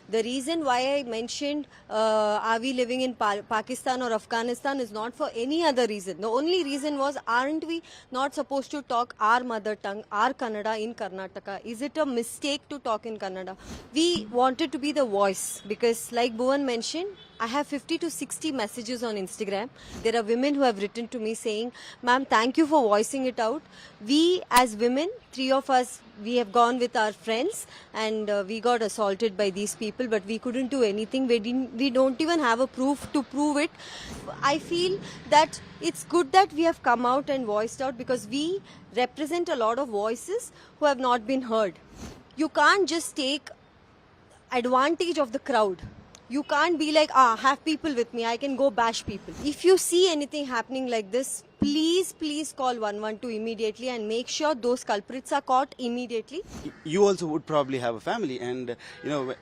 The reason why I mentioned are we living in Pakistan or Afghanistan is not for any other reason. The only reason was, aren't we not supposed to talk our mother tongue, our Kannada in Karnataka? Is it a mistake to talk in Kannada? We wanted to be the voice because, like Bhuvann mentioned, I have 50 to 60 messages on Instagram. There are women who have written to me saying, ma'am, thank you for voicing it out. We as women, 3 of us, we have gone with our friends and we got assaulted by these people, but we couldn't do anything. We don't even have a proof to prove it. I feel that it's good that we have come out and voiced out because we represent a lot of voices who have not been heard. You can't just take advantage of the crowd. You can't be like, have people with me, I can go bash people. If you see anything happening like this, please call 112 immediately and make sure those culprits are caught immediately. You also would probably have a family, and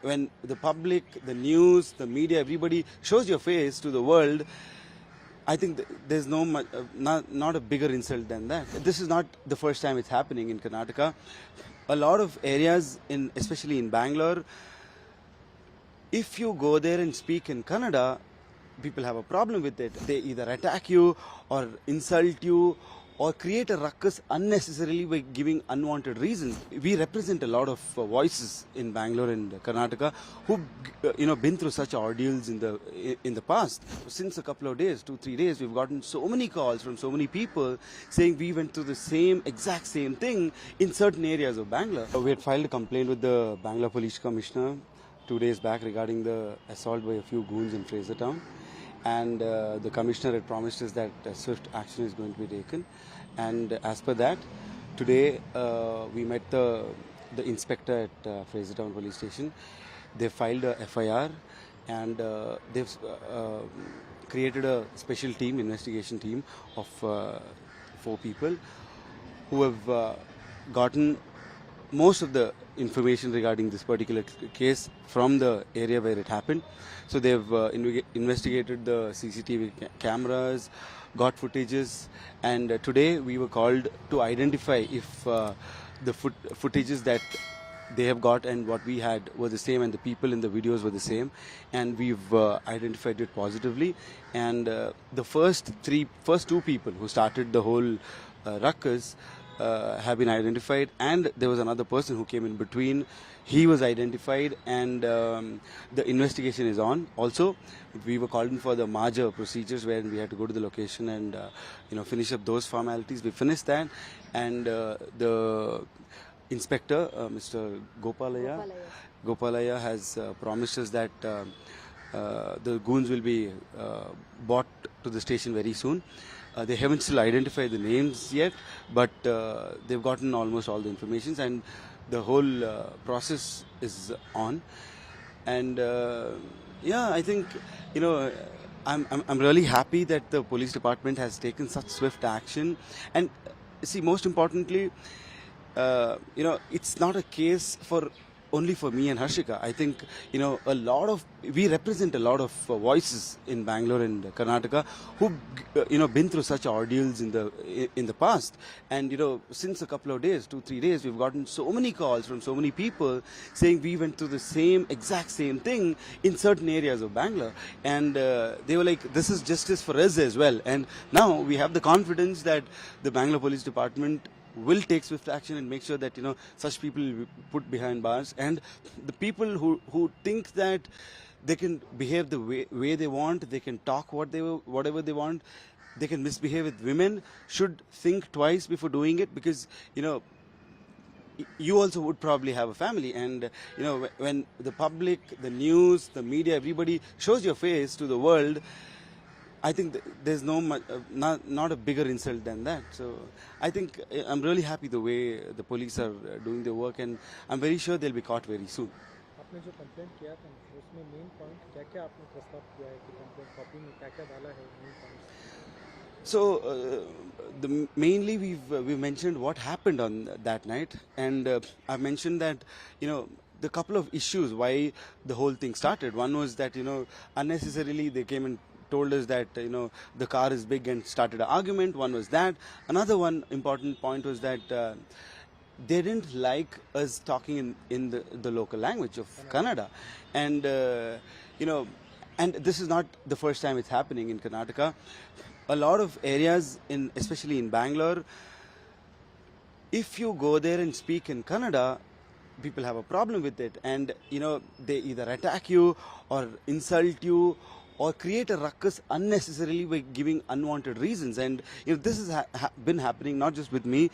when the public, the news, the media, everybody shows your face to the world, I think there's not a bigger insult than that. This is not the first time it's happening in Karnataka. A lot of areas, especially in Bangalore, if you go there and speak in Kannada, people have a problem with it. They either attack you or insult you or create a ruckus unnecessarily by giving unwanted reasons. We represent a lot of voices in Bangalore and Karnataka who've been through such ordeals in the past. Since a couple of days, 2-3 days, we've gotten so many calls from so many people saying we went through the exact same thing in certain areas of Bangalore. We had filed a complaint with the Bangalore Police Commissioner 2 days back regarding the assault by a few goons in Frasertown, and the commissioner had promised us that swift action is going to be taken, and as per that, today we met the inspector at Frasertown police station. They filed a FIR and they've created a special investigation team of 4 people who have gotten most of the information regarding this particular case from the area where it happened. So they've investigated the CCTV cameras, got footages, and today we were called to identify if the footages that they have got and what we had were the same and the people in the videos were the same, and we've identified it positively. And the first 2 people who started the whole ruckus have been identified, and there was another person who came in between. He was identified, and the investigation is on. Also, we were called in for the merger procedures where we had to go to the location and finish up those formalities. We finished that, and the inspector, Mr. Gopalaya has promised us that the goons will be brought to the station very soon. They haven't still identified the names yet, but they've gotten almost all the information, and the whole process is on. And I think I'm really happy that the police department has taken such swift action. And see, most importantly, it's not a case only for me and Harshika. I think we represent a lot of voices in Bangalore and Karnataka who've been through such ordeals in the past, and since a couple of days, 2-3 days, we've gotten so many calls from so many people saying we went through the exact same thing in certain areas of Bangalore, and they were like, this is justice for us as well. And now we have the confidence that the Bangalore Police Department will take swift action and make sure that such people will be put behind bars, and the people who think that they can behave the way they want, they can talk whatever they want, they can misbehave with women, should think twice before doing it, because you also would probably have a family, and when the public, the news, the media, everybody shows your face to the world, I think there's not a bigger insult than that. So I think I'm really happy the way the police are doing their work, and I'm very sure they'll be caught very soon. आपने जो complaint किया था उसमें main point क्या-क्या आपने प्रस्ताव किया है कि कंप्लेंट कॉपी में क्या-क्या डाला है main points? So mainly we've mentioned what happened on that night, and I've mentioned that the couple of issues why the whole thing started. One was that unnecessarily they came and told us that the car is big and started an argument. One was that. Another one important point was that they didn't like us talking in the local language of Kannada. And, and this is not the first time it's happening in Karnataka. A lot of areas, especially in Bangalore, if you go there and speak in Kannada, people have a problem with it. And, they either attack you or insult you or create a ruckus unnecessarily by giving unwanted reasons. And this has been happening not just with me,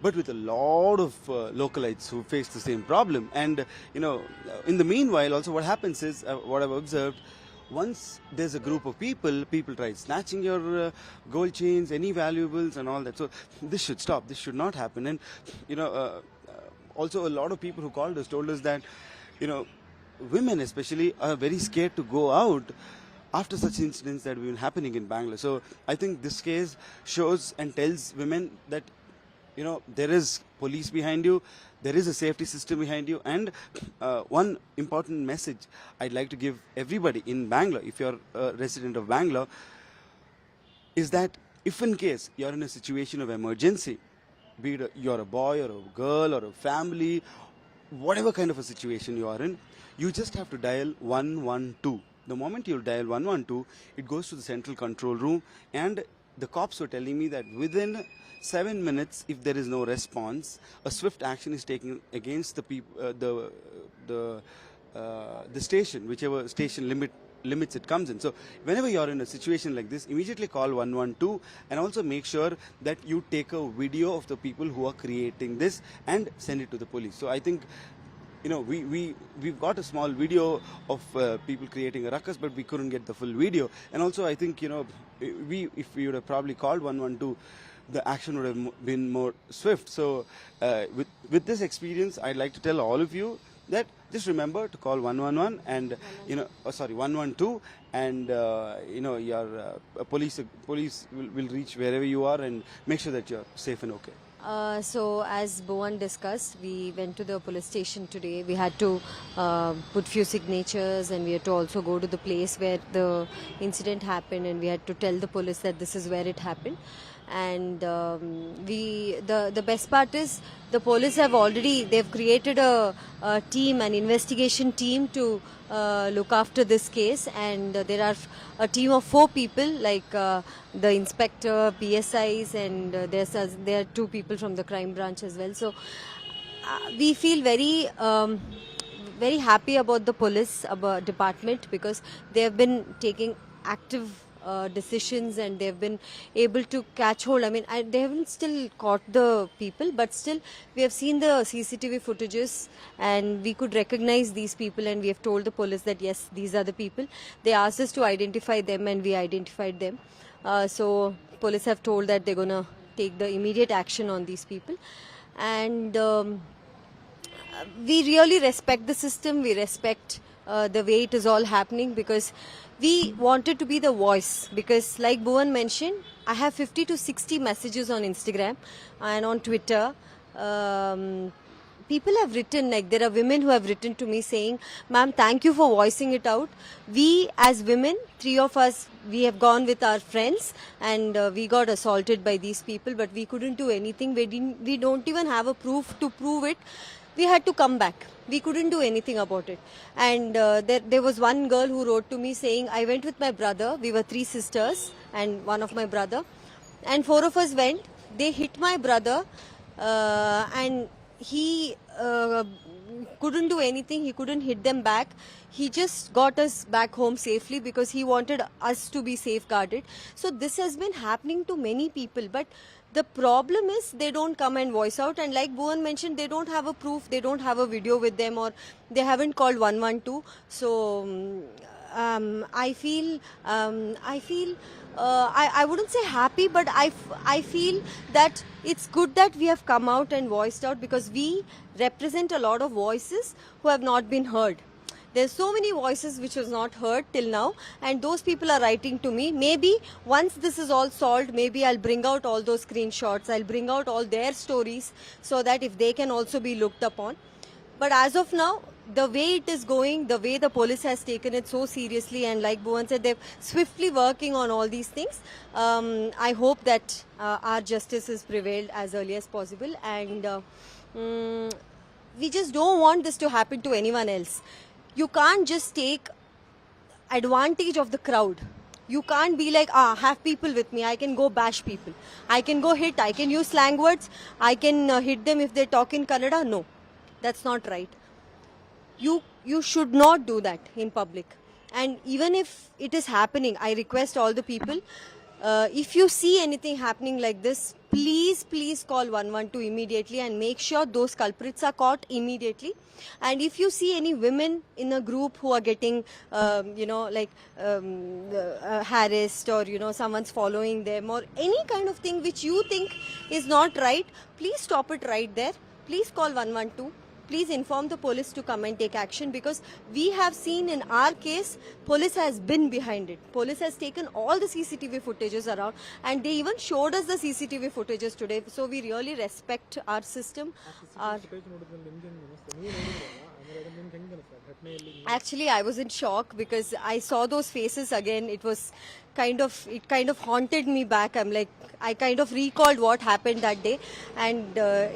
but with a lot of localites who face the same problem. And in the meanwhile, also what happens is, what I've observed, once there's a group of people try snatching your gold chains, any valuables and all that. So this should stop. This should not happen. And also a lot of people who called us told us that women especially are very scared to go out after such incidents that have been happening in Bangalore. So I think this case shows and tells women that there is police behind you, there is a safety system behind you. And one important message I'd like to give everybody in Bangalore, if you're a resident of Bangalore, is that if in case you're in a situation of emergency, be it you're a boy or a girl or a family, whatever kind of a situation you are in, you just have to dial 112. The moment you dial 112, it goes to the central control room, and the cops were telling me that within 7 minutes, if there is no response, a swift action is taken against the people, the station, whichever station limits it comes in. So whenever you're in a situation like this, immediately call 112 and also make sure that you take a video of the people who are creating this and send it to the police. So I think we've got a small video of people creating a ruckus, but we couldn't get the full video. And also I think if we would have probably called 112, the action would have been more swift. So with this experience, I'd like to tell all of you that just remember to call 111 and 112, and your police will reach wherever you are and make sure that you're safe and okay. So as Bhuvann discussed, we went to the police station today. We had to put few signatures, and we had to also go to the place where the incident happened, and we had to tell the police that this is where it happened. And the best part is the police they've created a team, an investigation team to look after this case, and there are a team of 4 people, like the inspector, PSIs, and there are 2 people from the crime branch as well. So we feel very very happy about the police department, because they have been taking active decisions, and they've been able to catch hold. I mean, they haven't still caught the people, but still we have seen the CCTV footages and we could recognize these people, and we have told the police that yes, these are the people. They asked us to identify them, and we identified them. So police have told that they're gonna take the immediate action on these people. And we really respect the system. We respect the way it is all happening, because we wanted to be the voice. Because like Bhuvann mentioned, I have 50 to 60 messages on Instagram and on Twitter. People have written, like there are women who have written to me saying, ma'am, thank you for voicing it out. We as women, 3 of us, we have gone with our friends, and we got assaulted by these people, but we couldn't do anything. We don't even have a proof to prove it. We had to come back. We couldn't do anything about it. And there was one girl who wrote to me saying, I went with my brother. We were 3 sisters and one of my brother. And 4 of us went. They hit my brother and he couldn't do anything. He couldn't hit them back. He just got us back home safely because he wanted us to be safeguarded. So this has been happening to many people. But the problem is they don't come and voice out, and like Bhuvann mentioned, they don't have a proof, they don't have a video with them, or they haven't called 112. So I wouldn't say happy, but I feel that it's good that we have come out and voiced out, because we represent a lot of voices who have not been heard. There's so many voices which was not heard till now, and those people are writing to me. Maybe once this is all solved, maybe I'll bring out all those screenshots, I'll bring out all their stories, so that if they can also be looked upon. But as of now, the way it is going, the way the police has taken it so seriously, and like Bhuvann said, they're swiftly working on all these things. I hope that our justice is prevailed as early as possible, and Mm, we just don't want this to happen to anyone else. You can't just take advantage of the crowd. You can't be like, have people with me. I can go bash people. I can go hit. I can use slang words. I can hit them if they talk in Kannada. No, that's not right. You should not do that in public. And even if it is happening, I request all the people, if you see anything happening like this, please call 112 immediately and make sure those culprits are caught immediately. And if you see any women in a group who are getting harassed, or someone's following them, or any kind of thing which you think is not right, please stop it right there. Please call 112. Please inform the police to come and take action, because we have seen in our case, police has been behind it. Police has taken all the CCTV footages around, and they even showed us the CCTV footages today. So we really respect our system. Footage ನೋಡಿದ್ಮೇಲೆ ನಿಮ್ಗೆ ಹೆಂಗೆ ಅನಿಸ್ತು? ನೀವು ನೋಡಿದ್ರಲ್ಲ, ಆಮೇಲೆ ನಿಮ್ಗೆ ಹೆಂಗೆ ಅನಿಸ್ತು ಘಟನೆಯಲ್ಲಿ? Actually, I was in shock because I saw those faces again. It kind of haunted me back. I kind of recalled what happened that day, and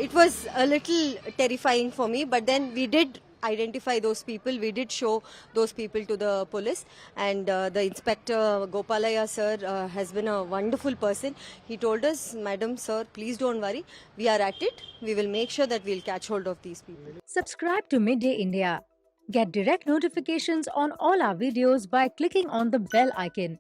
it was a little terrifying for me. But then we did identify those people. We did show those people to the police, and the inspector Gopalaya sir has been a wonderful person. He told us, "Madam, sir, please don't worry. We are at it. We will make sure that we'll catch hold of these people." Subscribe to Midday India. Get direct notifications on all our videos by clicking on the bell icon.